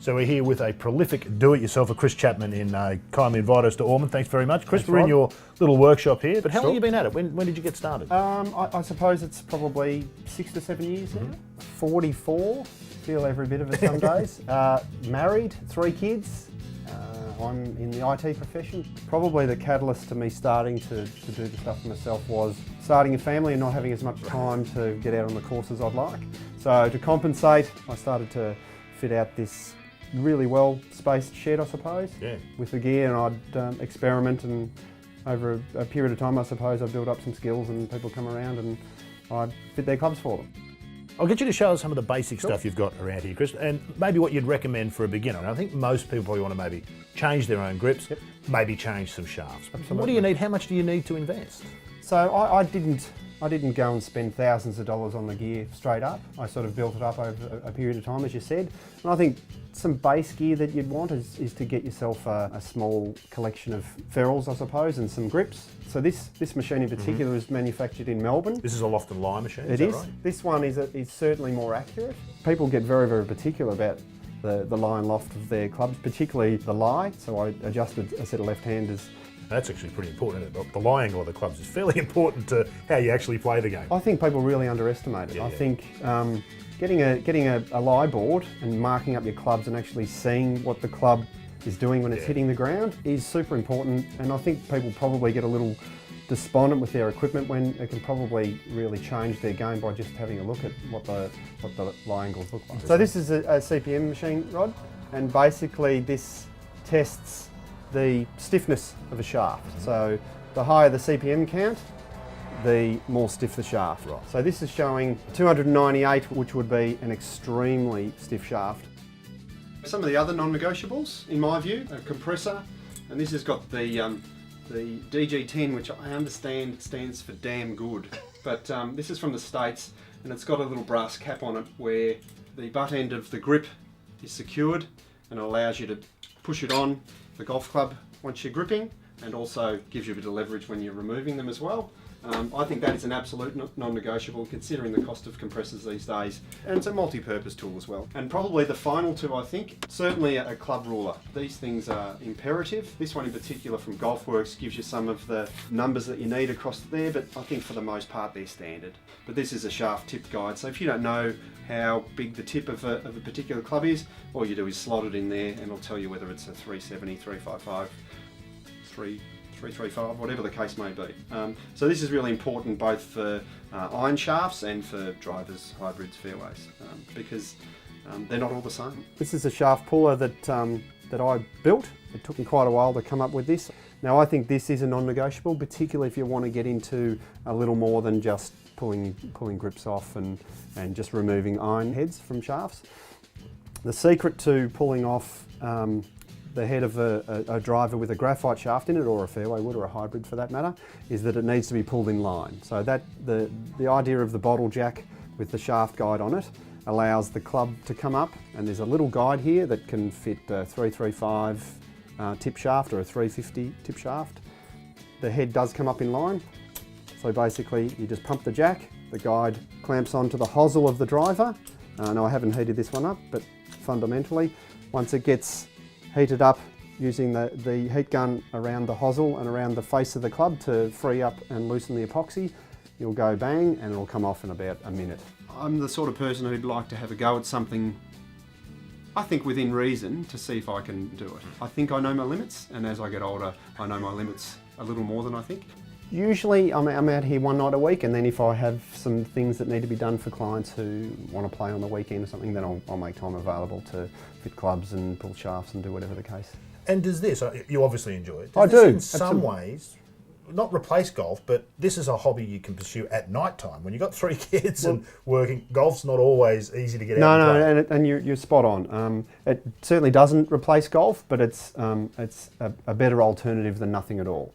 So we're here with a prolific do-it-yourselfer, Chris Chapman in kindly invited us to Ormond. Thanks very much. Chris, we're in your little workshop here, but how long have you been at it? When did you get started? I suppose it's probably 6 to 7 years now. 44, feel every bit of it some days. Married, 3 kids. I'm in the IT profession. Probably the catalyst to me starting to do the stuff for myself was starting a family and not having as much time to get out on the courses I'd like. So to compensate, I started to fit out this really well spaced shed, I suppose, with the gear, and I'd experiment, and over a period of time I suppose I built up some skills and people come around and I'd fit their clubs for them. I'll get you to show us some of the basic stuff you've got around here, Chris, and maybe what you'd recommend for a beginner. And I think most people probably want to maybe change their own grips, maybe change some shafts. Absolutely. What do you need? How much do you need to invest? So I didn't go and spend thousands of dollars on the gear straight up. I sort of built it up over a period of time, as you said. And I think some base gear that you'd want is to get yourself a small collection of ferrules, I suppose, and some grips. So this machine in particular is manufactured in Melbourne. This is a loft and lie machine, It is. Right? This one is certainly more accurate. People get very, very particular about the lie and loft of their clubs, particularly the lie. So I adjusted a set of left-handers. That's actually pretty important, isn't it? The lie angle of the clubs is fairly important to how you actually play the game. I think people really underestimate it. I think getting a lie board and marking up your clubs and actually seeing what the club is doing when it's hitting the ground is super important, and I think people probably get a little despondent with their equipment when it can probably really change their game by just having a look at what the lie angles look like. So this is a CPM machine, Rod, and basically this tests the stiffness of a shaft. So the higher the CPM count, the more stiff the shaft. Right. So this is showing 298, which would be an extremely stiff shaft. Some of the other non-negotiables, in my view, a compressor, and this has got the DG10, which I understand stands for damn good, but this is from the States, and it's got a little brass cap on it where the butt end of the grip is secured, and it allows you to push it on the golf club once you're gripping, and also gives you a bit of leverage when you're removing them as well. I think that is an absolute non-negotiable considering the cost of compressors these days, and it's a multi-purpose tool as well. And probably the final two, I think, certainly a club ruler. These things are imperative. This one in particular from Golfworks gives you some of the numbers that you need across there, but I think for the most part they're standard. But this is a shaft tip guide, so if you don't know how big the tip of a particular club is, all you do is slot it in there and it'll tell you whether it's a 370, 355, 335, whatever the case may be. So this is really important both for iron shafts and for drivers, hybrids, fairways, because they're not all the same. This is a shaft puller that I built. It took me quite a while to come up with this. Now I think this is a non-negotiable, particularly if you want to get into a little more than just pulling grips off and just removing iron heads from shafts. The secret to pulling off the head of a driver with a graphite shaft in it, or a fairway wood, or a hybrid for that matter, is that it needs to be pulled in line. So that the idea of the bottle jack with the shaft guide on it allows the club to come up, and there's a little guide here that can fit a 335 tip shaft or a 350 tip shaft. The head does come up in line, so basically you just pump the jack, the guide clamps onto the hosel of the driver. Now I haven't heated this one up, but fundamentally, once it gets heated up using the heat gun around the hosel and around the face of the club to free up and loosen the epoxy, you'll go bang and it'll come off in about a minute. I'm the sort of person who'd like to have a go at something, I think within reason, to see if I can do it. I think I know my limits, and as I get older I know my limits a little more than I think. Usually I'm out here one night a week, and then if I have some things that need to be done for clients who want to play on the weekend or something, then I'll make time available to fit clubs and pull shafts and do whatever the case. And does this, you obviously enjoy it, I this do, in some ways, not replace golf, but this is a hobby you can pursue at night time. When you've got 3 kids and working, golf's not always easy to get out and play. And you're spot on. It certainly doesn't replace golf, but it's a better alternative than nothing at all.